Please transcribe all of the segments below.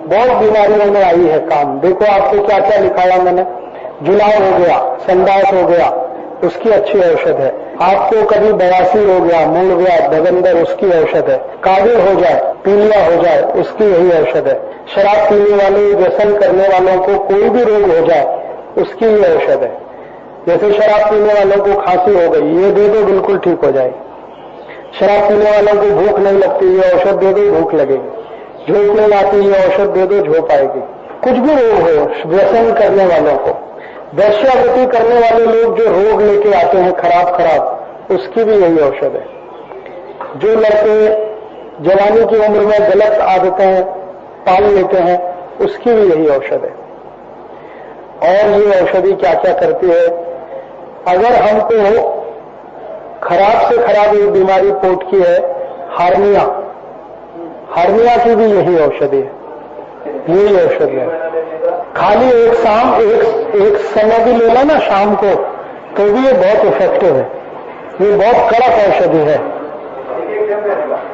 बहुत बीमारियों में आई है काम। देखो आपको क्या क्या लिखाया मैंने, जुलाब हो गया, संडास हो गया, उसकी अच्छी औषध है। आपको कभी बवासीर हो गया, मूल गया, दगंदर, उसकी औषध है। काबिल हो जाए, पीलिया हो जाए, उसकी यही औषध है। शराब पीने वाले, व्यसन करने वालों को कोई भी रोग हो जाए, उसकी ही औषध है। जैसे शराब पीने वालों को खांसी हो गई, ये दे दो बिल्कुल ठीक हो जाएगी। शराब पीने वालों को भूख नहीं लगती, ये औषध दे दो भूख लगेगी। झोंक नहीं आती, ये औषध दे दो झोंक आएगी। कुछ भी रोग हो, व्यसन करने वालों को, वैश्यावृत्ति करने वाले लोग जो रोग लेके आते हैं खराब, उसकी भी यही औषध है। जो लड़के जवानी की उम्र में गलत आदतें पाल लेते हैं, उसकी भी यही औषध है। और ये औषधि क्या क्या करती है, अगर हमको खराब से खराब एक बीमारी पोट की है, हार्निया, हार्निया की भी यही औषधि है, यही औषधि है। खाली एक समय भी लेना ना शाम को, तो भी ये बहुत इफेक्टिव है। ये बहुत कड़क औषधि है।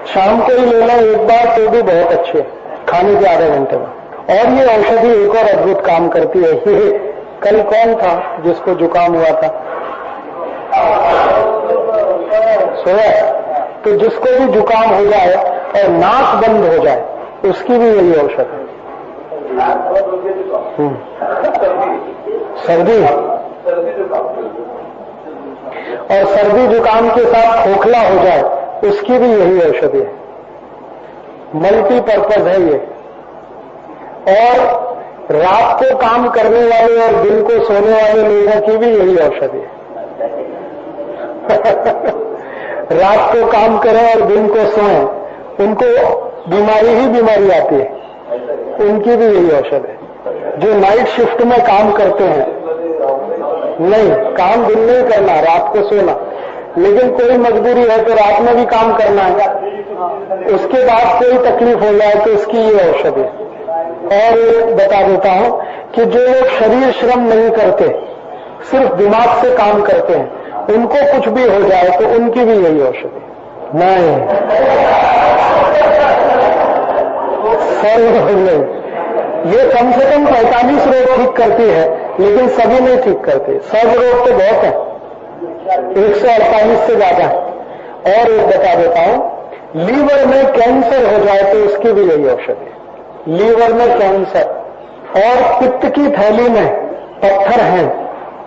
शाम को ही लेना एक बार तो भी बहुत अच्छी है, खाने के आधे घंटे में। और ये औषधि एक और अद्भुत काम करती है। ये कल कौन था जिसको जुकाम हुआ था, सोया? तो जिसको भी जुकाम हो जाए और नाक बंद हो जाए, उसकी भी यही औषध है। सर्दी, और सर्दी जुकाम के साथ खोखला हो जाए, उसकी भी यही औषधि है। मल्टीपर्पज है ये। और रात को काम करने वाले और दिन को सोने वाले लोगों की भी यही औषधि है। रात को काम करें और दिन को सोएं, उनको बीमारी ही बीमारी आती है, उनकी भी यही औषध है। जो नाइट शिफ्ट में काम करते हैं, नहीं काम दिन में ही करना, रात को सोना, लेकिन कोई मजबूरी है तो रात में भी काम करना है, उसके बाद कोई तकलीफ हो जाए तो उसकी ये औषधि है। और एक बता देता हूं कि जो लोग शरीर श्रम नहीं करते, सिर्फ दिमाग से काम करते हैं, उनको कुछ भी हो जाए तो उनकी भी यही औषधि नहीं। ये कम से कम 45 रोग ठीक करती है, लेकिन सभी नहीं ठीक करते। सब रोग तो बहुत है, 148 से ज्यादा है। और एक बता देता हूं, लीवर में कैंसर हो जाए तो उसकी भी यही औषधि है। लीवर में कैंसर और पित्त की थैली में पत्थर हैं,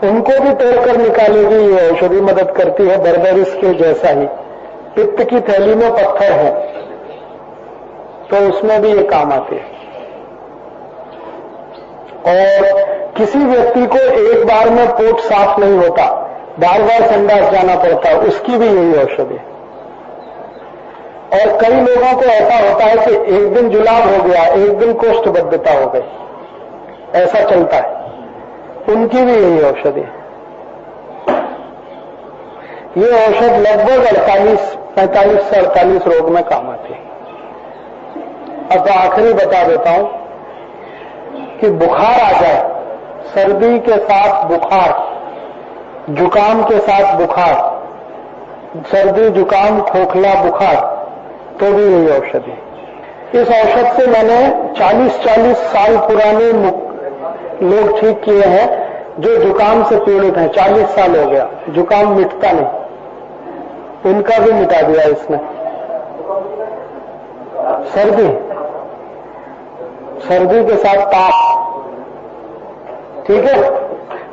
उनको भी तोड़कर निकालेगी ये औषधि, मदद करती है। बर्बरिस के जैसा ही पित्त की थैली में पत्थर है तो उसमें भी ये काम आती है। और किसी व्यक्ति को एक बार में पेट साफ नहीं होता, बार बार संडास जाना पड़ता, उसकी भी यही औषधि है। और कई लोगों को ऐसा होता है कि एक दिन जुलाब हो गया, एक दिन कोष्ठबद्धता हो गई, ऐसा चलता है, उनकी भी यही औषधि है। ये औषध लगभग 45 से 48 रोग में काम आती है। अब आखिरी बता देता हूं कि बुखार आ जाए, सर्दी के साथ बुखार, जुकाम के साथ बुखार, सर्दी जुकाम खोखला बुखार, तो भी यही औषधि है। इस औषध से मैंने 40-40 साल पुराने लोग ठीक किए हैं जो जुकाम से पीड़ित हैं। 40 साल हो गया, जुकाम मिटता नहीं, उनका भी मिटा दिया इसने। सर्दी के साथ ताप, ठीक है,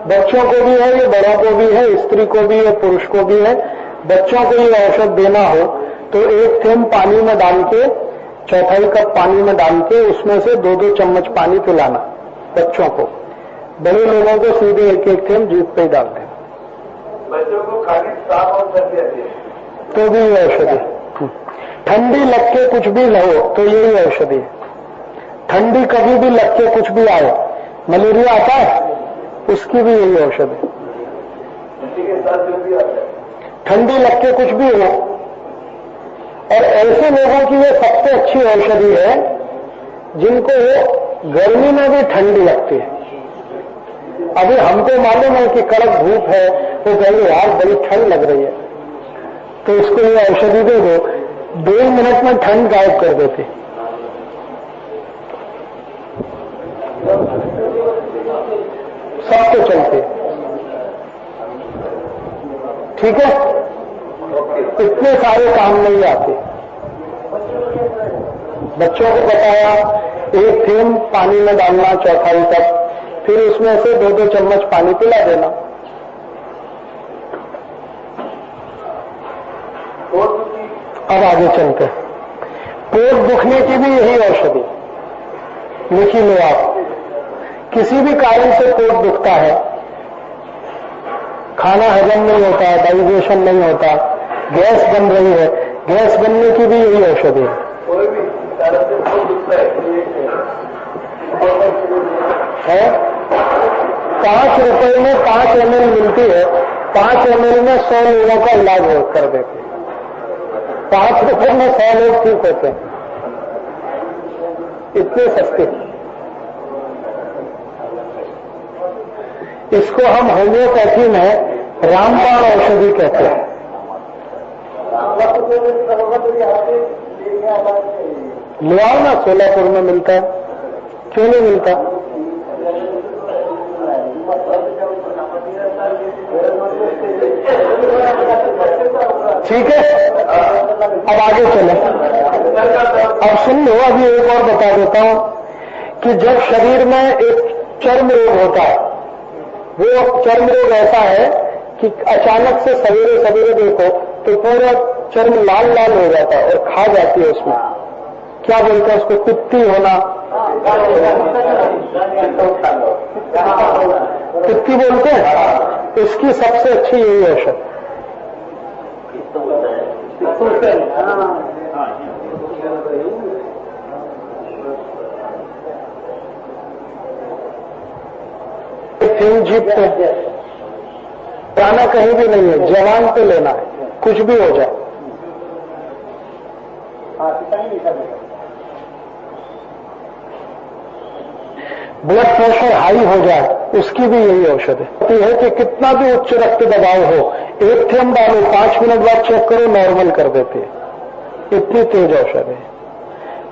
बच्चों को भी है, ये बड़ों को भी है, स्त्री को भी है, पुरुष को भी है। बच्चों को ये औषध देना हो तो 1 थेंब पानी में डाल के, 1/4 कप पानी में डाल के, उसमें से 2-2 चम्मच पानी पिलाना बच्चों को। बड़े लोगों को सीधे 1-1 थेंब जीभ पे ही डाल दें। बच्चों को खाली साफ और सर्दी आती है तो भी ये औषधि। ठंडी लग के कुछ भी लो तो यही औषधि है। ठंडी कभी भी लग के कुछ भी आए, मलेरिया आता है, उसकी भी यही औषध है। ठंडी लग के कुछ भी हो, और ऐसे लोगों की ये सबसे अच्छी औषधि है जिनको गर्मी में भी ठंडी लगती है। अभी हमको मालूम है कि कड़क धूप है, तो कहेंगे यार बड़ी ठंड लग रही है, तो उसको ये औषधि दे दो, 2 मिनट में ठंड गायब कर देती। सब तो चलते। ठीक है, इतने सारे काम नहीं आते। बच्चों को बताया 1 थेम पानी में डालना चौथाई तक, फिर उसमें से 2-2 चम्मच पानी पिला देना। अब आगे चलते हैं। पेट दुखने की भी यही औषधि लिखी लो आप। किसी भी कारण से पेट दुखता है, खाना हजम नहीं होता, डाइजेशन नहीं होता, गैस बन रही है, गैस बनने की भी यही औषधि है। कोई भी कारण से पेट दुखता है 5 रुपए में 5 ml मिलती है, 5 ml में 100 लोगों का इलाज कर देते हैं। 5 रुपए में 100 लोग ठीक होते हैं, इतने सस्ते। इसको हम होम्योपैथी में रामबाण औषधि कहते हैं। ले आओ ना, सोलापुर में मिलता है, क्यों नहीं मिलता? ठीक है, अब आगे चले। अब सुन लो, अभी एक और बता देता हूं कि जब शरीर में एक चर्म रोग होता है, वो चर्म रोग ऐसा है कि अचानक से सवेरे सवेरे देखो तो पूरा चर्म लाल लाल हो जाता है और खा जाती है। उसमें क्या बोलते हैं उसको? पित्ती होना, पित्ती बोलते हैं। इसकी सबसे अच्छी यही औषध। जीप पे जाना कहीं भी नहीं है, जवान पे लेना है, कुछ भी हो जाए। ब्लड प्रेशर हाई हो जाए, उसकी भी यही औषध है कि कितना भी उच्च रक्त दबाव हो, 1 थेम डालो, 5 मिनट बाद चेक करो, नॉर्मल कर देते हैं। इतनी तेज औषध है।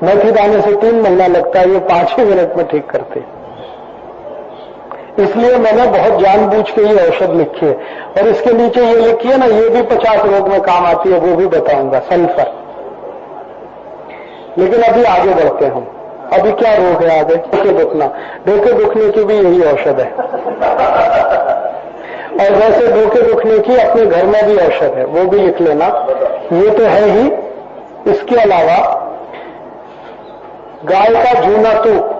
मेथी दाने से 3 महीना लगता है, ये 5 ही मिनट में ठीक करते हैं। इसलिए मैंने बहुत जानबूझ के ये औषध लिखी है। और इसके नीचे ये लिखी है ना, ये भी 50 रोग में काम आती है, वो भी बताऊंगा, सल्फर। लेकिन अभी आगे बढ़ते हैं हम। अभी क्या रोग है आगे? डोके दुखना। डोके दुखने की भी यही औषध है। और वैसे डोके दुखने की अपने घर में भी औषध है, वो भी लिख लेना। ये तो है ही। इसके अलावा गाय का जूना तूप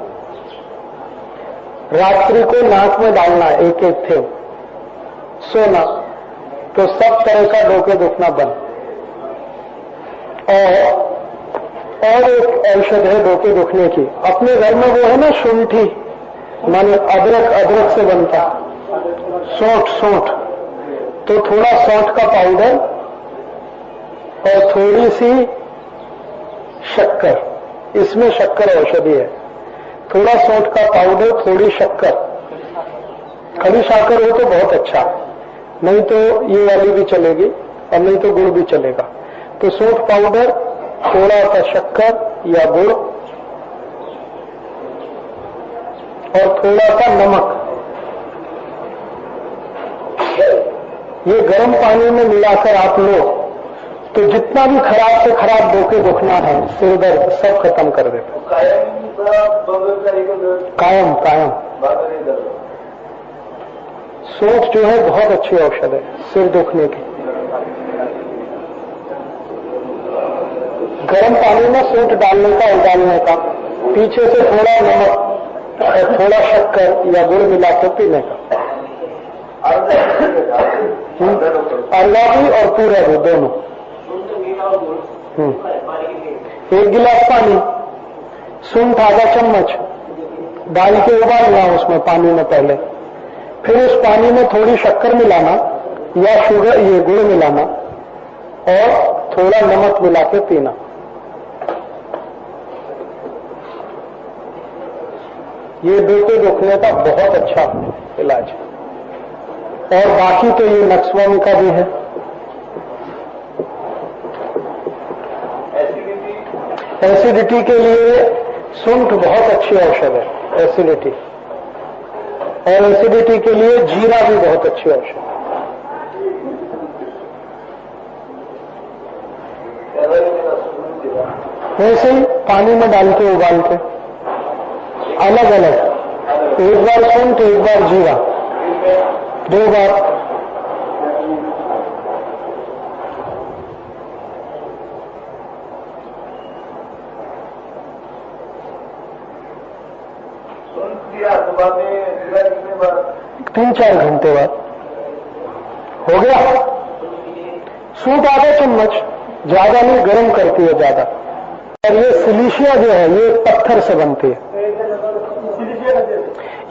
रात्रि को नाक में डालना, 1-1 थेम, सोना, तो सब तरह का डोके दुखना बंद। और एक औषध है डोके दुखने की, अपने घर में वो है ना शुंठी, माने अदरक से बनता, सौंठ, तो थोड़ा सौंठ का पाउडर और थोड़ी सी शक्कर, इसमें शक्कर औषधि है। थोड़ा सौंठ का पाउडर, थोड़ी शक्कर, खड़ी शक्कर हो तो बहुत अच्छा, नहीं तो ये वाली भी चलेगी और नहीं तो गुड़ भी चलेगा। तो सौंठ पाउडर, थोड़ा सा शक्कर या गुड़ और थोड़ा सा नमक, ये गर्म पानी में मिलाकर आप लो तो जितना भी खराब से खराब डोके दुखना है, सिर दर्द, सब खत्म कर देता। कायम सौंठ जो है बहुत अच्छी औषध है सिर दुखने की। गर्म पानी में सौंठ डालने का, उबालने का, पीछे से थोड़ा नमक और थोड़ा शक्कर या गुड़ मिला के पीने का। अरवा भी और पूरा भी, दोनों। 1 गिलास पानी, सूंठ आधा चम्मच डाल के उबालना उसमें पानी में पहले, फिर उस पानी में थोड़ी शक्कर मिलाना या शुगर, ये गुड़ मिलाना और थोड़ा नमक मिला के पीना। ये डोके दुखने का बहुत अच्छा इलाज है। और बाकी तो ये नक्सवामी का भी है। एसिडिटी के लिए सूंठ बहुत अच्छी औषध है। एसिडिटी और एसिडिटी के लिए जीरा भी बहुत अच्छी औषध है। वैसे ही पानी में डाल के उबाल के अलग अलग, एक बार सूंठ एक बार जीरा, 2 बार। सुबह में 3-4 घंटे बाद हो गया। सूंठ आधा चम्मच, ज्यादा नहीं, गर्म करती है ज्यादा। और ये सिलिशिया जो है ये पत्थर से बनती है,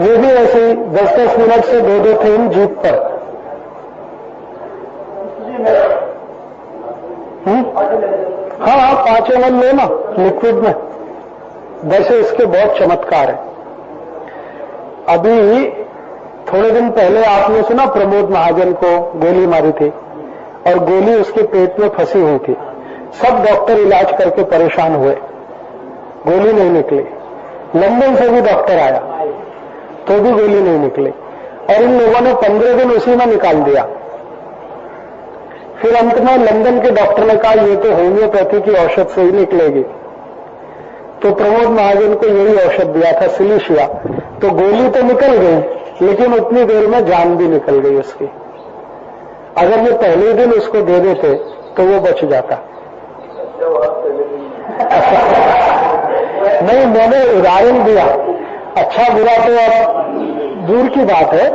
ये भी ऐसे ही 10-10 मिनट से 2-2 थेम जीभ पर। हाँ 5 ml लेना लिक्विड में। वैसे इसके बहुत चमत्कार है। अभी थोड़े दिन पहले आपने सुना प्रमोद महाजन को गोली मारी थी और गोली उसके पेट में फंसी हुई थी। सब डॉक्टर इलाज करके परेशान हुए, गोली नहीं निकली। लंदन से भी डॉक्टर आया तो भी गोली नहीं निकली और इन लोगों ने 15 दिन उसी में निकाल दिया। फिर अंत में लंदन के डॉक्टर ने कहा ये तो होम्योपैथी की औषध से ही निकलेगी, तो प्रमोद महाजन को यही औषध दिया था, सिलिशिया। तो गोली तो निकल गई लेकिन उतनी देर में जान भी निकल गई उसकी। अगर ये पहले दिन उसको दे देते तो वो बच जाता। नहीं, मैंने उदाहरण दिया, अच्छा बुरा तो अब दूर की बात है।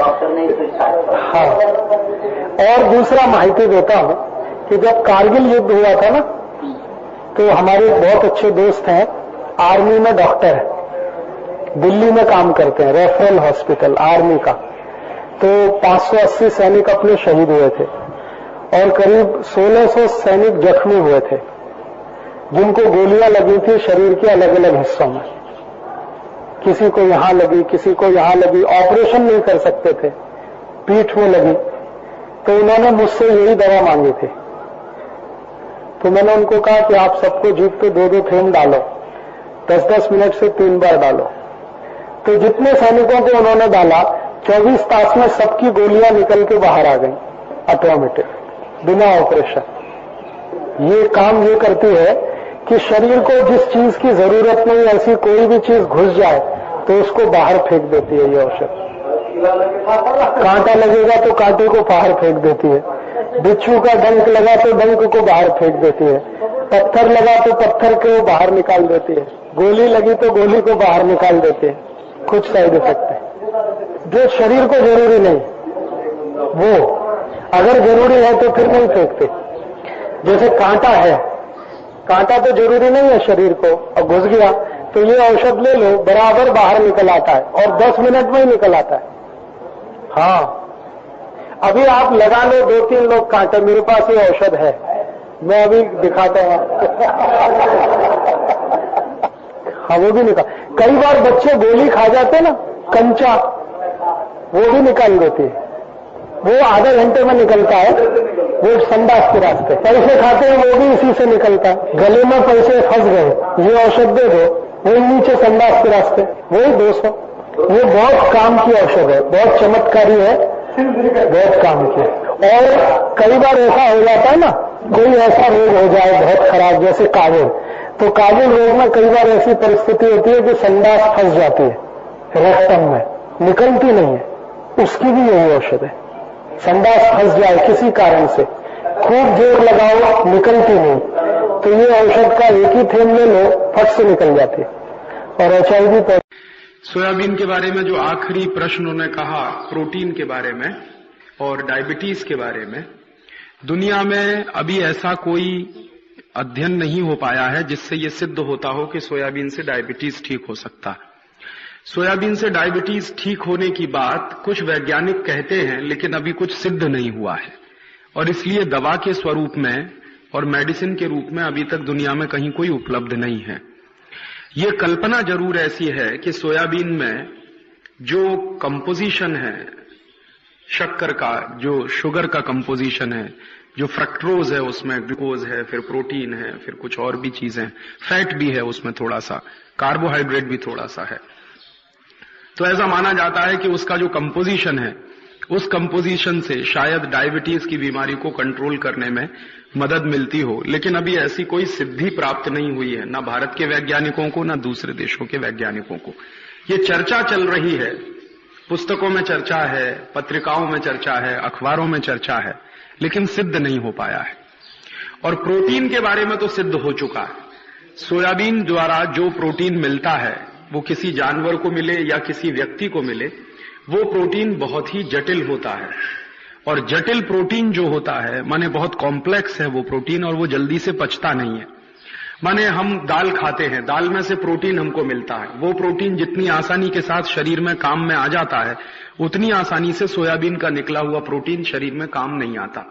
हाँ, और दूसरा माहिती देता हूं कि जब कारगिल युद्ध हुआ था ना, तो हमारे बहुत अच्छे दोस्त हैं, आर्मी में डॉक्टर है, दिल्ली में काम करते हैं, रेफरल हॉस्पिटल आर्मी का। तो 580 सैनिक अपने शहीद हुए थे और करीब 1600 सैनिक जख्मी हुए थे, जिनको गोलियां लगी थी शरीर के अलग अलग हिस्सों में। किसी को यहां लगी, किसी को यहां लगी, ऑपरेशन नहीं कर सकते थे, पीठ में लगी। तो उन्होंने मुझसे यही दवा मांगी थी। तो मैंने उनको कहा कि आप सबको जीभ पे 2-2 थेम डालो, 10-10 मिनट से 3 बार डालो। तो जितने सैनिकों को उन्होंने डाला 24 तास में सबकी गोलियां निकल के बाहर आ गई, ऑटोमेटिक, बिना ऑपरेशन। ये काम ये करती है कि शरीर को जिस चीज की जरूरत नहीं, ऐसी कोई भी चीज घुस जाए तो उसको बाहर फेंक देती है ये औषध। कांटा लगेगा तो कांटे को बाहर फेंक देती है, बिच्छू का डंक लगा तो डंक को बाहर फेंक देती है, पत्थर लगा तो पत्थर को बाहर निकाल देती है, गोली लगी तो गोली को बाहर निकाल देती है। कुछ साइड इफेक्ट है जो शरीर को जरूरी नहीं, वो अगर जरूरी है तो फिर नहीं फेंकते। जैसे कांटा है, कांटा तो जरूरी नहीं है शरीर को, और घुस गया तो ये औषध ले लो, बराबर बाहर निकल आता है और 10 मिनट में ही निकल आता है। हाँ, अभी आप लगा लो 2-3 लोग कांटे, मेरे पास ये औषध है, मैं अभी दिखाता हूं। हाँ, वो भी निकाल। कई बार बच्चे गोली खा जाते ना, कंचा, वो भी निकाल देती है। वो आधे घंटे में निकलता है, वो संडास के रास्ते। पैसे खाते हैं वो भी इसी से निकलता है। गले में पैसे फंस गए, ये औषध दे दो, वो नीचे संडास के रास्ते, वही 200। ये बहुत काम की औषध है, बहुत चमत्कारी है, बहुत काम की। और कई बार ऐसा हो जाता है ना, कोई ऐसा रोग हो जाए बहुत खराब, जैसे काबिल, तो काबिल रोग में कई बार ऐसी परिस्थिति होती है कि संडास फंस जाती है रेक्टम में, निकलती नहीं है, उसकी भी यही औषध है। संडास फंस जाए किसी कारण से, खूब जोर लगाओ, निकलती नहीं, तो ये औषध का एक ही थेम ले लो, फट से निकल जाती है। और HIV पर सोयाबीन के बारे में जो आखिरी प्रश्न उन्होंने कहा, प्रोटीन के बारे में और डायबिटीज के बारे में, दुनिया में अभी ऐसा कोई अध्ययन नहीं हो पाया है जिससे ये सिद्ध होता हो कि सोयाबीन से डायबिटीज ठीक हो सकता है। सोयाबीन से डायबिटीज ठीक होने की बात कुछ वैज्ञानिक कहते हैं, लेकिन अभी कुछ सिद्ध नहीं हुआ है, और इसलिए दवा के स्वरूप में और मेडिसिन के रूप में अभी तक दुनिया में कहीं कोई उपलब्ध नहीं है। ये कल्पना जरूर ऐसी है कि सोयाबीन में जो कंपोजिशन है शक्कर का, जो शुगर का कंपोजिशन है, जो फ्रक्टोज है, उसमें ग्लूकोज है, फिर प्रोटीन है, फिर कुछ और भी चीजें, फैट भी है उसमें थोड़ा सा, कार्बोहाइड्रेट भी थोड़ा सा है। तो ऐसा माना जाता है कि उसका जो कंपोजिशन है, उस कंपोजिशन से शायद डायबिटीज की बीमारी को कंट्रोल करने में मदद मिलती हो। लेकिन अभी ऐसी कोई सिद्धि प्राप्त नहीं हुई है, ना भारत के वैज्ञानिकों को, ना दूसरे देशों के वैज्ञानिकों को। ये चर्चा चल रही है, पुस्तकों में चर्चा है, पत्रिकाओं में चर्चा है, अखबारों में चर्चा है, लेकिन सिद्ध नहीं हो पाया है। और प्रोटीन के बारे में तो सिद्ध हो चुका है। सोयाबीन द्वारा जो प्रोटीन मिलता है, वो किसी जानवर को मिले या किसी व्यक्ति को मिले, वो प्रोटीन बहुत ही जटिल होता है। और जटिल प्रोटीन जो होता है, माने बहुत कॉम्प्लेक्स है वो प्रोटीन, और वो जल्दी से पचता नहीं है। माने हम दाल खाते हैं, दाल में से प्रोटीन हमको मिलता है, वो प्रोटीन जितनी आसानी के साथ शरीर में काम में आ जाता है, उतनी आसानी से सोयाबीन का निकला हुआ प्रोटीन शरीर में काम नहीं आता।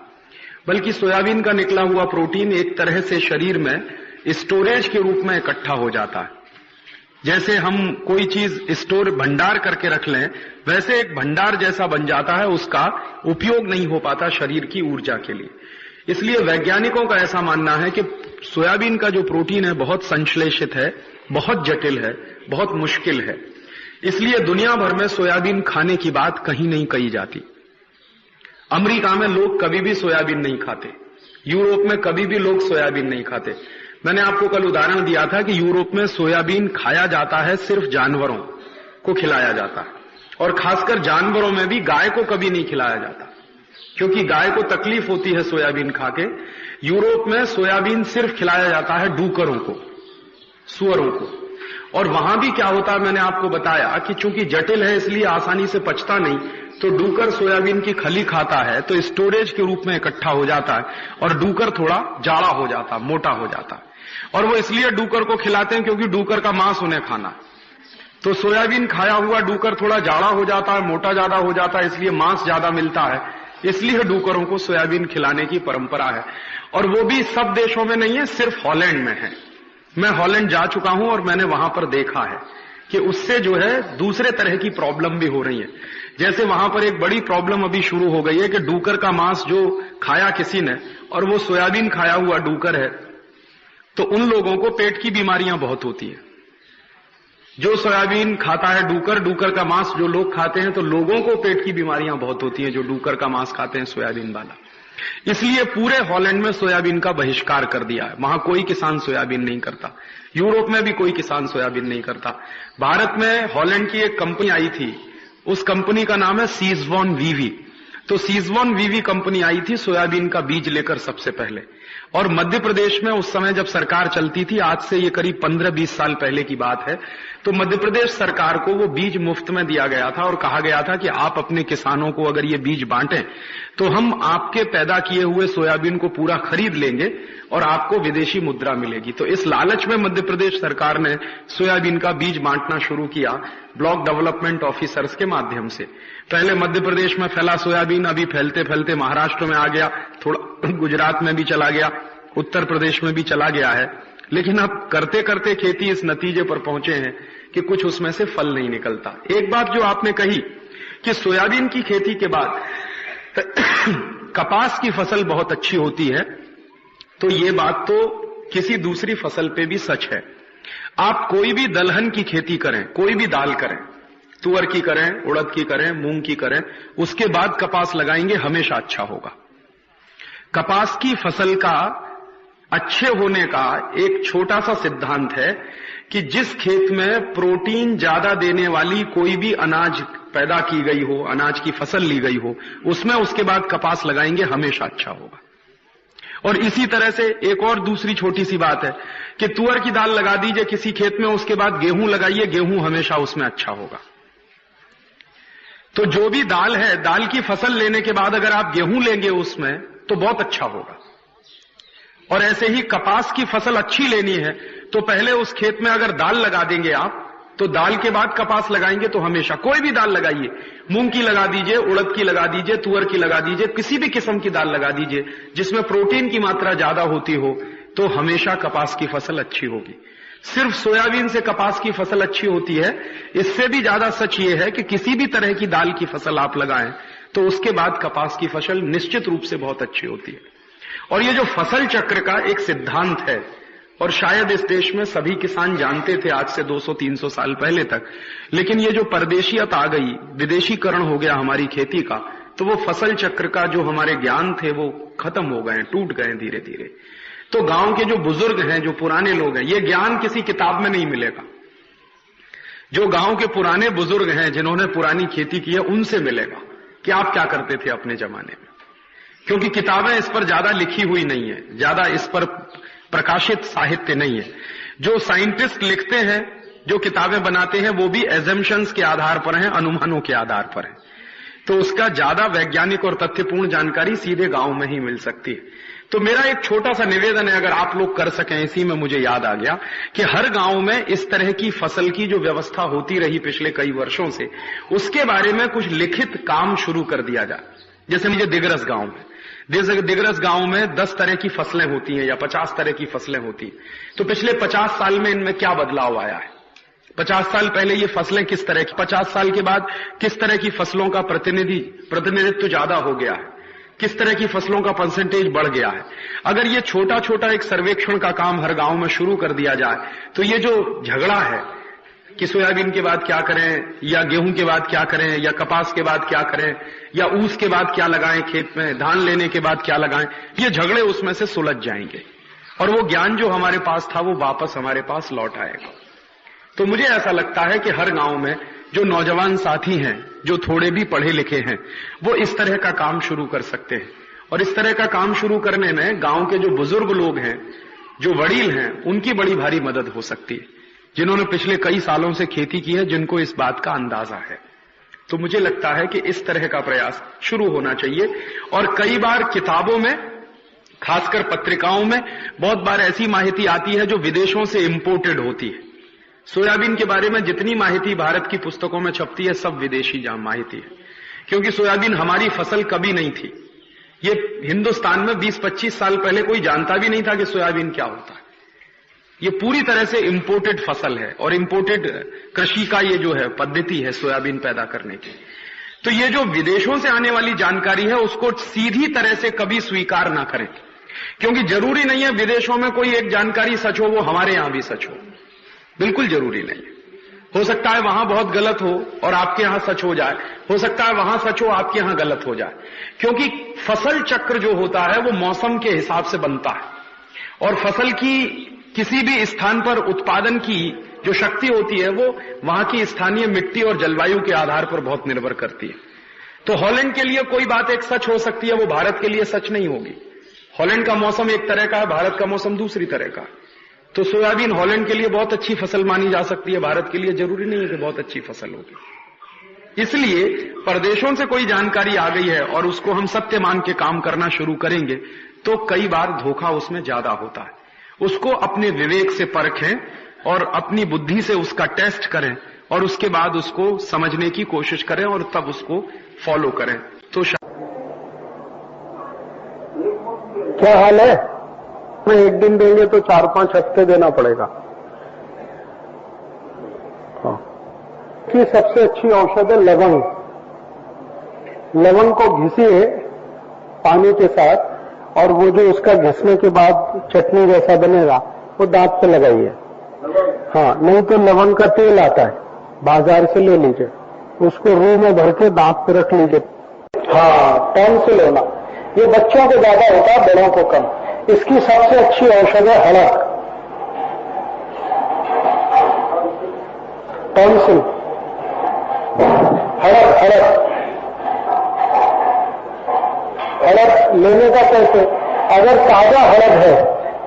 बल्कि सोयाबीन का निकला हुआ प्रोटीन एक तरह से शरीर में स्टोरेज के रूप में इकट्ठा हो जाता है। जैसे हम कोई चीज स्टोर भंडार करके रख लें, वैसे एक भंडार जैसा बन जाता है, उसका उपयोग नहीं हो पाता शरीर की ऊर्जा के लिए। इसलिए वैज्ञानिकों का ऐसा मानना है कि सोयाबीन का जो प्रोटीन है बहुत संश्लेषित है, बहुत जटिल है, बहुत मुश्किल है। इसलिए दुनिया भर में सोयाबीन खाने की बात कहीं नहीं कही जाती। अमेरिका में लोग कभी भी सोयाबीन नहीं खाते, यूरोप में कभी भी लोग सोयाबीन नहीं खाते। मैंने आपको कल उदाहरण दिया था कि यूरोप में सोयाबीन खाया जाता है, सिर्फ जानवरों को खिलाया जाता है, और खासकर जानवरों में भी गाय को कभी नहीं खिलाया जाता, क्योंकि गाय को तकलीफ होती है सोयाबीन खाके। यूरोप में सोयाबीन सिर्फ खिलाया जाता है डूकरों को, सुअरों को। और वहां भी क्या होता है, मैंने आपको बताया कि चूंकि जटिल है इसलिए आसानी से पचता नहीं, तो डूकर सोयाबीन की खली खाता है तो स्टोरेज के रूप में इकट्ठा हो जाता है, और डूकर थोड़ा जाड़ा हो जाता, मोटा हो जाता है। और वो इसलिए डूकर को खिलाते हैं क्योंकि डूकर का मांस उन्हें खाना। तो सोयाबीन खाया हुआ डूकर थोड़ा जाड़ा हो जाता है, मोटा ज्यादा हो जाता है, इसलिए मांस ज्यादा मिलता है, इसलिए डूकरों को सोयाबीन खिलाने की परंपरा है। और वो भी सब देशों में नहीं है, सिर्फ हॉलैंड में है। मैं हॉलैंड जा चुका हूं और मैंने वहां पर देखा है कि उससे जो है दूसरे तरह की प्रॉब्लम भी हो रही है। जैसे वहां पर एक बड़ी प्रॉब्लम अभी शुरू हो गई है कि डूकर का मांस जो खाया किसी ने और वो सोयाबीन खाया हुआ डूकर है, तो उन लोगों को पेट की बीमारियां बहुत होती है। जो सोयाबीन खाता है डूकर का मांस जो लोग खाते हैं, तो लोगों को पेट की बीमारियां बहुत होती हैं जो डूकर का मांस खाते हैं सोयाबीन वाला। इसलिए पूरे हॉलैंड में सोयाबीन का बहिष्कार कर दिया है। वहां कोई किसान सोयाबीन नहीं करता, यूरोप में भी कोई किसान सोयाबीन नहीं करता। भारत में हॉलैंड की एक कंपनी आई थी, उस कंपनी का नाम है सीजवॉन वीवी। तो सीजवॉन वीवी कंपनी आई थी सोयाबीन का बीज लेकर सबसे पहले, और मध्य प्रदेश में उस समय जब सरकार चलती थी, आज से ये करीब 15-20 साल पहले की बात है, तो मध्य प्रदेश सरकार को वो बीज मुफ्त में दिया गया था और कहा गया था कि आप अपने किसानों को अगर ये बीज बांटें तो हम आपके पैदा किए हुए सोयाबीन को पूरा खरीद लेंगे और आपको विदेशी मुद्रा मिलेगी। तो इस लालच में मध्य प्रदेश सरकार ने सोयाबीन का बीज बांटना शुरू किया ब्लॉक डेवलपमेंट ऑफिसर्स के माध्यम से। पहले मध्य प्रदेश में फैला सोयाबीन, अभी फैलते फैलते महाराष्ट्र में आ गया, थोड़ा गुजरात में भी चला गया, उत्तर प्रदेश में भी चला गया है। लेकिन अब करते करते खेती इस नतीजे पर पहुंचे हैं कि कुछ उसमें से फल नहीं निकलता। एक बात जो आपने कही कि सोयाबीन की खेती के बाद कपास की फसल बहुत अच्छी होती है, तो ये बात तो किसी दूसरी फसल पे भी सच है। आप कोई भी दलहन की खेती करें, कोई भी दाल करें, तुअर की करें, उड़द की करें, मूंग की करें, उसके बाद कपास लगाएंगे, हमेशा अच्छा होगा। कपास की फसल का अच्छे होने का एक छोटा सा सिद्धांत है कि जिस खेत में प्रोटीन ज्यादा देने वाली कोई भी अनाज पैदा की गई हो, अनाज की फसल ली गई हो, उसमें उसके बाद कपास लगाएंगे, हमेशा अच्छा होगा। और इसी तरह से एक और दूसरी छोटी सी बात है कि तुअर की दाल लगा दीजिए किसी खेत में, उसके बाद गेहूं लगाइए, गेहूं हमेशा उसमें अच्छा होगा। तो जो भी दाल है, दाल की फसल लेने के बाद अगर आप गेहूं लेंगे उसमें तो बहुत अच्छा होगा। और ऐसे ही कपास की फसल अच्छी लेनी है तो पहले उस खेत में अगर दाल लगा देंगे आप, तो दाल के बाद कपास लगाएंगे तो हमेशा, कोई भी दाल लगाइए, मूंग की लगा दीजिए, उड़द की लगा दीजिए, तुअर की लगा दीजिए, किसी भी किस्म की दाल लगा दीजिए जिसमें प्रोटीन की मात्रा ज्यादा होती हो, तो हमेशा कपास की फसल अच्छी होगी। सिर्फ सोयाबीन से कपास की फसल अच्छी होती है, इससे भी ज्यादा सच ये है कि किसी भी तरह की दाल की फसल आप लगाएं तो उसके बाद कपास की फसल निश्चित रूप से बहुत अच्छी होती है। और ये जो फसल चक्र का एक सिद्धांत है, और शायद इस देश में सभी किसान जानते थे आज से 200-300 साल पहले तक। लेकिन ये जो परदेशियत आ गई, विदेशीकरण हो गया हमारी खेती का, तो वो फसल चक्र का जो हमारे ज्ञान थे वो खत्म हो गए, टूट गए धीरे धीरे। तो गांव के जो बुजुर्ग हैं, जो पुराने लोग हैं, ये ज्ञान किसी किताब में नहीं मिलेगा। जो गांव के पुराने बुजुर्ग हैं, जिन्होंने पुरानी खेती की है, उनसे मिलेगा कि आप क्या करते थे अपने जमाने में। क्योंकि किताबें इस पर ज्यादा लिखी हुई नहीं है, ज्यादा इस पर प्रकाशित साहित्य नहीं है। जो साइंटिस्ट लिखते हैं, जो किताबें बनाते हैं, वो भी एजम्पशंस के आधार पर हैं, अनुमानों के आधार पर है। तो उसका ज्यादा वैज्ञानिक और तथ्यपूर्ण जानकारी सीधे गांव में ही मिल सकती है। तो मेरा एक छोटा सा निवेदन है, अगर आप लोग कर सकें, इसी में मुझे याद आ गया कि हर गांव में इस तरह की फसल की जो व्यवस्था होती रही पिछले कई वर्षों से, उसके बारे में कुछ लिखित काम शुरू कर दिया जाए। जैसे मुझे दिगरस गांव में 10 तरह की फसलें होती हैं या 50 तरह की फसलें होती हैं। तो पिछले 50 साल में इनमें क्या बदलाव आया है? 50 साल पहले ये फसलें किस तरह की, 50 साल के बाद किस तरह की फसलों का प्रतिनिधित्व ज्यादा हो गया है, किस तरह की फसलों का परसेंटेज बढ़ गया है। अगर ये छोटा छोटा एक सर्वेक्षण का काम हर गांव में शुरू कर दिया जाए, तो ये जो झगड़ा है कि सोयाबीन के बाद क्या करें, या गेहूं के बाद क्या करें, या कपास के बाद क्या करें, या ऊस के बाद क्या लगाएं खेत में, धान लेने के बाद क्या लगाएं, ये झगड़े उसमें से सुलझ जाएंगे और वो ज्ञान जो हमारे पास था वो वापस हमारे पास लौट आएगा। तो मुझे ऐसा लगता है कि हर गांव में जो नौजवान साथी हैं, जो थोड़े भी पढ़े लिखे हैं, वो इस तरह का काम शुरू कर सकते हैं। और इस तरह का काम शुरू करने में गांव के जो बुजुर्ग लोग हैं, जो वडील हैं, उनकी बड़ी भारी मदद हो सकती है, जिन्होंने पिछले कई सालों से खेती की है, जिनको इस बात का अंदाजा है। तो मुझे लगता है कि इस तरह का प्रयास शुरू होना चाहिए। और कई बार किताबों में, खासकर पत्रिकाओं में, बहुत बार ऐसी माहिती आती है जो विदेशों से इंपोर्टेड होती है। सोयाबीन के बारे में जितनी माहिती भारत की पुस्तकों में छपती है, सब विदेशी माहिती है। क्योंकि सोयाबीन हमारी फसल कभी नहीं थी। ये हिंदुस्तान में 20-25 साल पहले कोई जानता भी नहीं था कि सोयाबीन क्या होता है। ये पूरी तरह से इंपोर्टेड फसल है और इंपोर्टेड कृषि का ये जो है पद्धति है सोयाबीन पैदा करने की। तो ये जो विदेशों से आने वाली जानकारी है, उसको सीधी तरह से कभी स्वीकार ना करें। क्योंकि जरूरी नहीं है विदेशों में कोई एक जानकारी सच हो, वो हमारे यहां भी सच हो। बिल्कुल जरूरी नहीं है। हो सकता है वहां बहुत गलत हो और आपके यहां सच हो जाए, हो सकता है वहां सच हो, आपके यहां गलत हो जाए। क्योंकि फसल चक्र जो होता है वो मौसम के हिसाब से बनता है और फसल की किसी भी स्थान पर उत्पादन की जो शक्ति होती है वो वहां की स्थानीय मिट्टी और जलवायु के आधार पर बहुत निर्भर करती है। तो हॉलैंड के लिए कोई बात एक सच हो सकती है, वो भारत के लिए सच नहीं होगी। हॉलैंड का मौसम एक तरह का है, भारत का मौसम दूसरी तरह का। तो सोयाबीन हॉलैंड के लिए बहुत अच्छी फसल मानी जा सकती है, भारत के लिए जरूरी नहीं है कि बहुत अच्छी फसल होगी। इसलिए परदेशों से कोई जानकारी आ गई है और उसको हम सत्य मान के काम करना शुरू करेंगे तो कई बार धोखा उसमें ज्यादा होता है। उसको अपने विवेक से परखें और अपनी बुद्धि से उसका टेस्ट करें और उसके बाद उसको समझने की कोशिश करें और तब उसको फॉलो करें। तो क्या हाल है? मैं एक दिन देंगे तो 4-5 हफ्ते देना पड़ेगा। हाँ, कि सबसे अच्छी औषध है लवंग। लवंग को घिसिए पानी के साथ और वो जो उसका घिसने के बाद चटनी जैसा बनेगा वो दांत पे लगाइए। हाँ, नहीं तो लवंग का तेल आता है, बाजार से ले लीजिए, उसको रूह में भर के दांत पे रख लीजिए। हाँ, टॉन्सिल होना ये बच्चों को ज्यादा होता है, बड़ों को कम। इसकी सबसे अच्छी औषध है हड़क। टॉन्सिल, हड़क लेने का कैसे? अगर ताजा हड़क है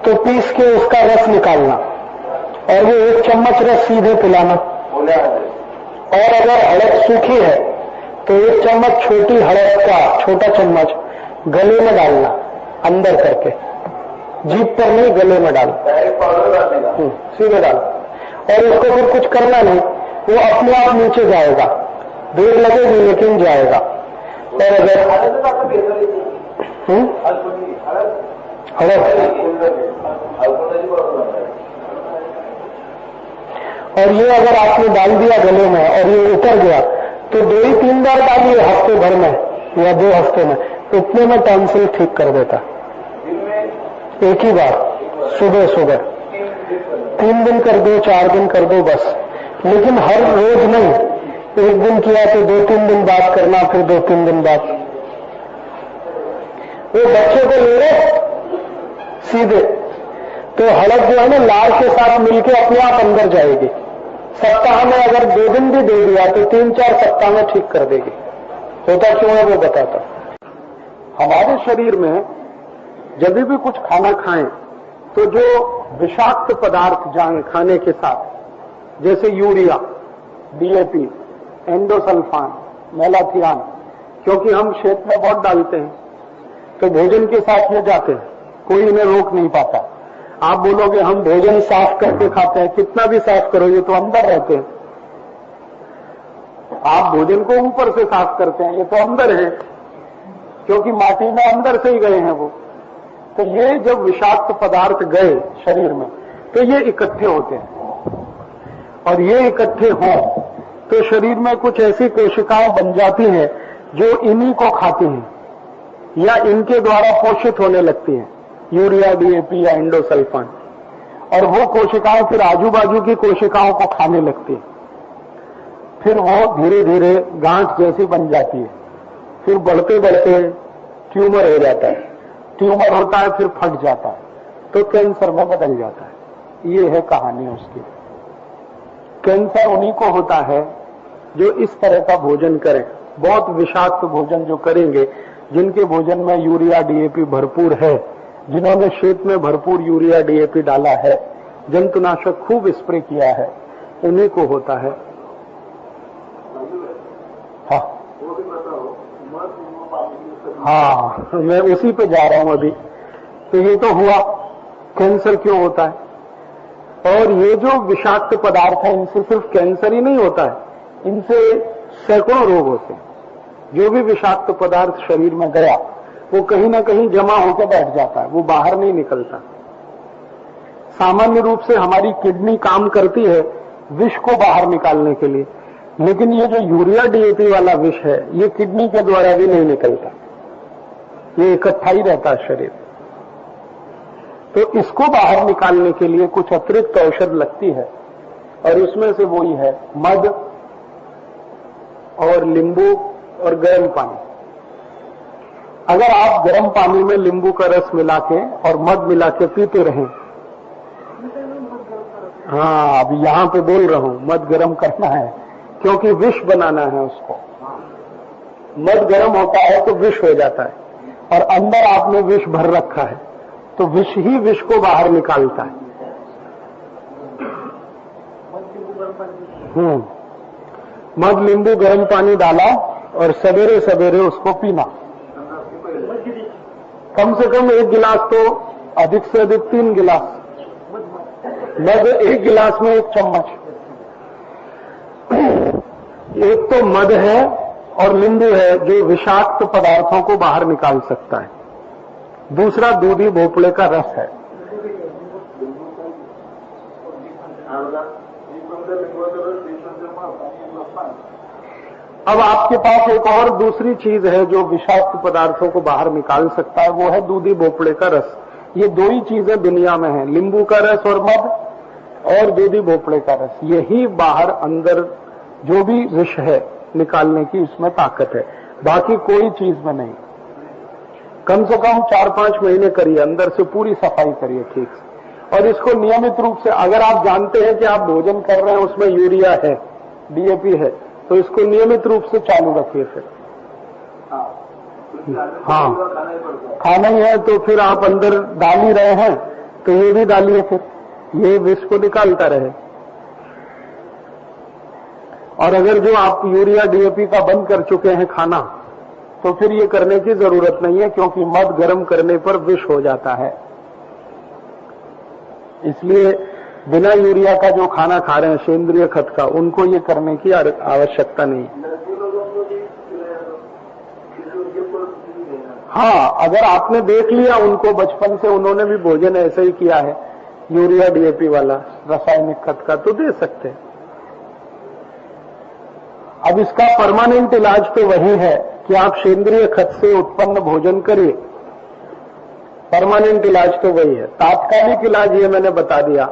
तो पीस के उसका रस निकालना और वो 1 चम्मच रस सीधे पिलाना। और अगर हड़क सूखी है तो 1 चम्मच छोटी हड़क का छोटा चम्मच गले में डालना, अंदर करके, जीभ पर नहीं, गले में डाल, सीधे डाल। और इसको फिर कुछ करना नहीं, वो अपने आप नीचे जाएगा, देर लगेगी लेकिन जाएगा। और अगर और ये अगर आपने डाल दिया गले में और ये उतर गया तो 2 ही 3 बार डालिए हफ्ते भर में या 2 हफ्ते में, उतने में टॉन्सिल ठीक कर देता। एक ही बार सुबह सुबह 3 दिन कर दो, 4 दिन कर दो बस, लेकिन हर रोज नहीं। 1 दिन किया तो 2-3 दिन बाद करना, फिर 2-3 दिन बाद। वो बच्चे को ले रहे सीधे, तो हड़प जो है ना लाल के साथ मिलकर अपने आप अंदर जाएगी। सप्ताह में अगर 2 दिन भी दे दिया तो 3-4 सप्ताह में ठीक कर देगी। होता क्यों है वो बताता। हमारे शरीर में जब भी कुछ खाना खाएं तो जो विषाक्त पदार्थ जाएं खाने के साथ, जैसे यूरिया, डीएपी, एंडोसल्फान, मेलाथियान, क्योंकि हम शेत में बहुत डालते हैं तो भोजन के साथ ये जाते हैं, कोई इन्हें रोक नहीं पाता। आप बोलोगे हम भोजन साफ करके खाते हैं, कितना भी साफ करो ये तो अंदर रहते हैं। आप भोजन को ऊपर से साफ करते हैं, ये तो अंदर है, क्योंकि माटी में अंदर से ही गए हैं वो। तो ये जब विषाक्त पदार्थ गए शरीर में तो ये इकट्ठे होते हैं, और ये इकट्ठे हों तो शरीर में कुछ ऐसी कोशिकाएं बन जाती हैं जो इन्हीं को खाती हैं या इनके द्वारा पोषित होने लगती हैं, यूरिया, डीएपी या एंडोसल्फान। और वो कोशिकाएं फिर आजू बाजू की कोशिकाओं को खाने लगती है। फिर वो धीरे धीरे गांठ जैसी बन जाती है, फिर बढ़ते बढ़ते ट्यूमर हो जाता है, ट्यूमर होता है फिर फट जाता है, तो कैंसर में बदल जाता है। ये है कहानी उसकी। कैंसर उन्हीं को होता है जो इस तरह का भोजन करें, बहुत विषाक्त भोजन जो करेंगे, जिनके भोजन में यूरिया, डीएपी भरपूर है, जिन्होंने शेत में भरपूर यूरिया, डीएपी डाला है, जंतुनाशक खूब स्प्रे किया है, उन्हीं को होता है। हाँ, मैं उसी पे जा रहा हूं अभी। तो ये तो हुआ कैंसर क्यों होता है। और ये जो विषाक्त पदार्थ है इनसे सिर्फ कैंसर ही नहीं होता है, इनसे सैकड़ों रोग होते हैं। जो भी विषाक्त पदार्थ शरीर में गया वो कहीं ना कहीं जमा होकर बैठ जाता है, वो बाहर नहीं निकलता। सामान्य रूप से हमारी किडनी काम करती है विष को बाहर निकालने के लिए, लेकिन ये जो यूरिया, डीएपी वाला विष है ये किडनी के द्वारा भी नहीं निकलता, ये इकट्ठा ही रहता है शरीर। तो इसको बाहर निकालने के लिए कुछ अतिरिक्त औषध लगती है, और उसमें से वही है मध और नींबू और गर्म पानी। अगर आप गर्म पानी में नींबू का रस मिला के और मध मिला के पीते रहें, हाँ अभी यहां पे बोल रहा हूं, मध गर्म करना है क्योंकि विष बनाना है उसको। मध गर्म होता है तो विष हो जाता है, और अंदर आपने विष भर रखा है तो विष ही विष को बाहर निकालता है। मध, नींबू, गर्म पानी डाला और सवेरे सवेरे उसको पीना। कम से कम 1 गिलास, तो अधिक से अधिक 3 गिलास मध, 1 गिलास में 1 चम्मच। एक तो मध है और नींबू है जो विषाक्त पदार्थों को बाहर निकाल सकता है। दूसरा दूधी भोपड़े का रस है। अब आपके पास एक और दूसरी चीज है जो विषाक्त पदार्थों को बाहर निकाल सकता है, वो है दूधी भोपड़े का रस। ये 2 ही चीजें दुनिया में हैं, नींबू का रस और मध, और दूधी भोपड़े का रस। यही बाहर अंदर जो भी विष है निकालने की इसमें ताकत है, बाकी कोई चीज में नहीं। कम से कम 4-5 महीने करिए, अंदर से पूरी सफाई करिए ठीक से। और इसको नियमित रूप से, अगर आप जानते हैं कि आप भोजन कर रहे हैं उसमें यूरिया है, डीएपी है, तो इसको नियमित रूप से चालू रखिए। फिर हाँ, खाना ही है तो फिर आप अंदर डाल ही रहे हैं तो ये भी डालिए, फिर ये विष को निकालता रहे। और अगर जो आप यूरिया, डीएपी का बंद कर चुके हैं खाना, तो फिर ये करने की जरूरत नहीं है, क्योंकि मध गर्म करने पर विष हो जाता है। इसलिए बिना यूरिया का जो खाना खा रहे हैं, सेंद्रिय खत का, उनको ये करने की आवश्यकता नहीं। हाँ, अगर आपने देख लिया उनको बचपन से, उन्होंने भी भोजन ऐसे ही किया है यूरिया, डीएपी वाला रासायनिक खत का, तो दे सकते हैं। अब इसका परमानेंट इलाज तो वही है कि आप सेंद्रिय खत से उत्पन्न भोजन करिए। परमानेंट इलाज तो वही है। तात्कालिक इलाज ये मैंने बता दिया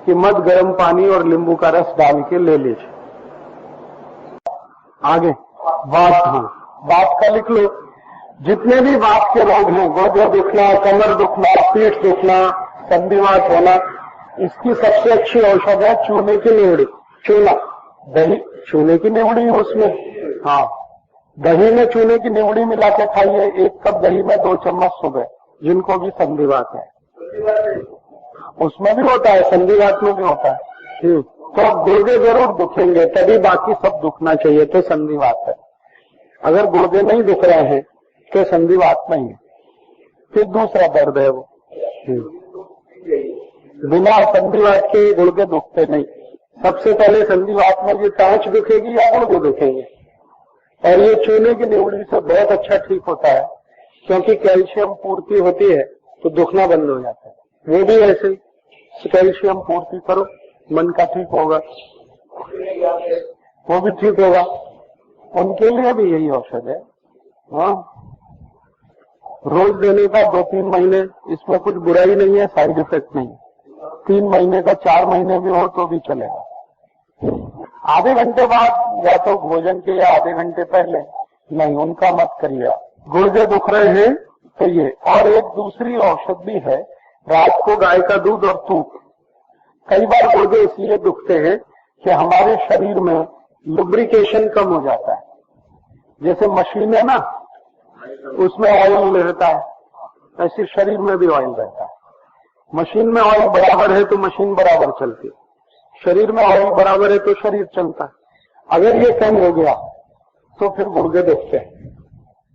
कि मध, गर्म पानी और नींबू का रस डाल के ले लीजिए। आगे वात, हाँ वात का लिख लो। जितने भी वात के रोग हैं, गोदे दुखना, कमर दुखना, पीठ दुखना, संधिवात होना, इसकी सबसे अच्छी औषध है चूने की नीवड़ी। चूना, दही, चूने की नीवड़ी है उसमें, हाँ दही में चूने की नीवड़ी मिला के खाइए। 1 कप दही में 2 चम्मच सुबह, जिनको भी संधिवात है। उसमें भी होता है, संधिवात में भी होता है। तो गुर्दे जरूर दुखेंगे, तभी बाकी सब दुखना चाहिए, तो संधिवात है। अगर गुर्दे नहीं दुख रहे हैं तो संधिवात नहीं है। फिर दूसरा दर्द है वो, बिना संधिवात के गुर्दे दुखते नहीं। सबसे पहले संधिवात में ये टांच दुखेगी या गुर्दे दुखेंगे, और ये चूने की नीवड़ी से बहुत अच्छा ठीक होता है, क्योंकि कैल्शियम पूर्ति होती है तो दुखना बंद हो जाता है। वो भी ऐसे कैल्शियम पूर्ति करो, मन का ठीक होगा, वो भी ठीक होगा। उनके लिए भी यही औषध है। हाँ, रोज देने का 2-3 महीने, इसमें कुछ बुराई नहीं है, साइड इफेक्ट नहीं। 3 महीने का 4 महीने भी हो तो भी चलेगा। आधे घंटे बाद या तो भोजन के, या आधे घंटे पहले नहीं, उनका मत करिए। गुर्दे दुख रहे हैं तो ये, और एक दूसरी औषध भी है, रात को गाय का दूध और तूप। कई बार गुर्दे इसलिए दुखते हैं कि हमारे शरीर में लुब्रिकेशन कम हो जाता है। जैसे मशीन है ना, उसमें ऑयल रहता है, ऐसे शरीर में भी ऑयल रहता है। मशीन में ऑयल बराबर है तो मशीन बराबर चलती है, शरीर में ऑयल बराबर है तो शरीर चलता है। अगर ये कम हो गया तो फिर गुर्दे दुखते हैं।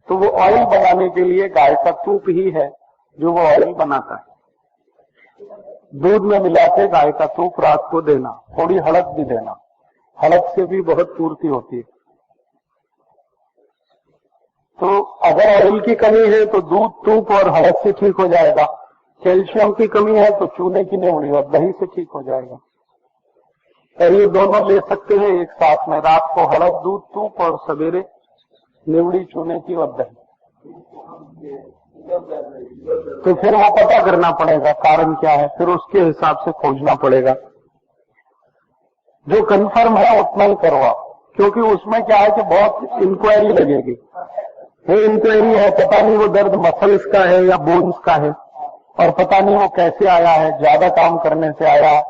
तो वो ऑयल बनाने के लिए गाय का तूप ही है जो वो ऑयल बनाता है। दूध में मिला के गाय का तूप रात को देना, थोड़ी हड़द भी देना, हड़द से भी बहुत पूर्ति होती है। तो अगर ऑयल की कमी है तो दूध, तूप और हड़द से ठीक हो जाएगा। कैल्शियम की कमी है तो चूने की नीवड़ी और दही से ठीक हो जाएगा। और ये दोनों ले सकते हैं एक साथ में, रात को हड़द, दूध, तूप और सवेरे नीवड़ी, चूने की और दही। तो फिर वो पता करना पड़ेगा कारण क्या है, फिर उसके हिसाब से खोजना पड़ेगा। जो कंफर्म है उतना ही करवा, क्योंकि उसमें क्या है कि बहुत इंक्वायरी लगेगी। वो इंक्वायरी है, पता नहीं वो दर्द मसल्स का है या बोन्स का है, और पता नहीं वो कैसे आया है, ज्यादा काम करने से आया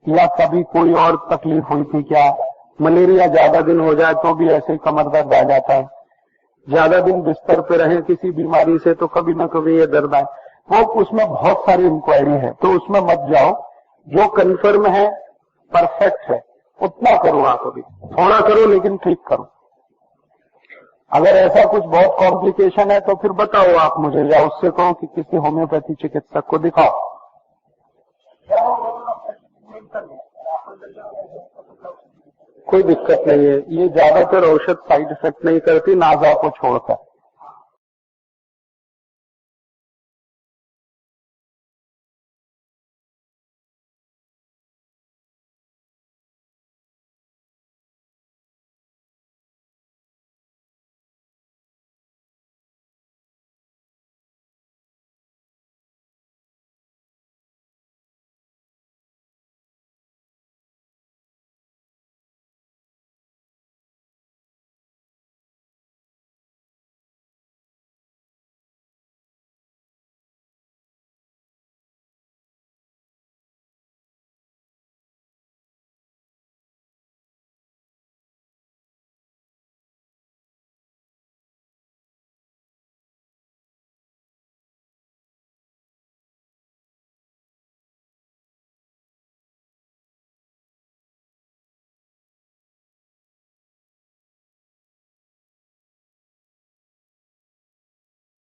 या कभी कोई और तकलीफ हुई थी क्या। मलेरिया ज्यादा दिन हो जाए तो भी ऐसे ही कमर दर्द आ जाता है, ज्यादा दिन बिस्तर पे रहे किसी बीमारी से तो कभी न कभी ये दर्द आए। वो उसमें बहुत सारी इंक्वायरी है, तो उसमें मत जाओ। जो कंफर्म है, परफेक्ट है, उतना करो। आप अभी थोड़ा करो लेकिन ठीक करो। अगर ऐसा कुछ बहुत कॉम्प्लिकेशन है तो फिर बताओ आप मुझे, या उससे कहो कि किसी होम्योपैथी चिकित्सक को दिखाओ। कोई दिक्कत नहीं है, ये ज्यादातर औषध साइड इफेक्ट नहीं करती, नाजा को छोड़कर।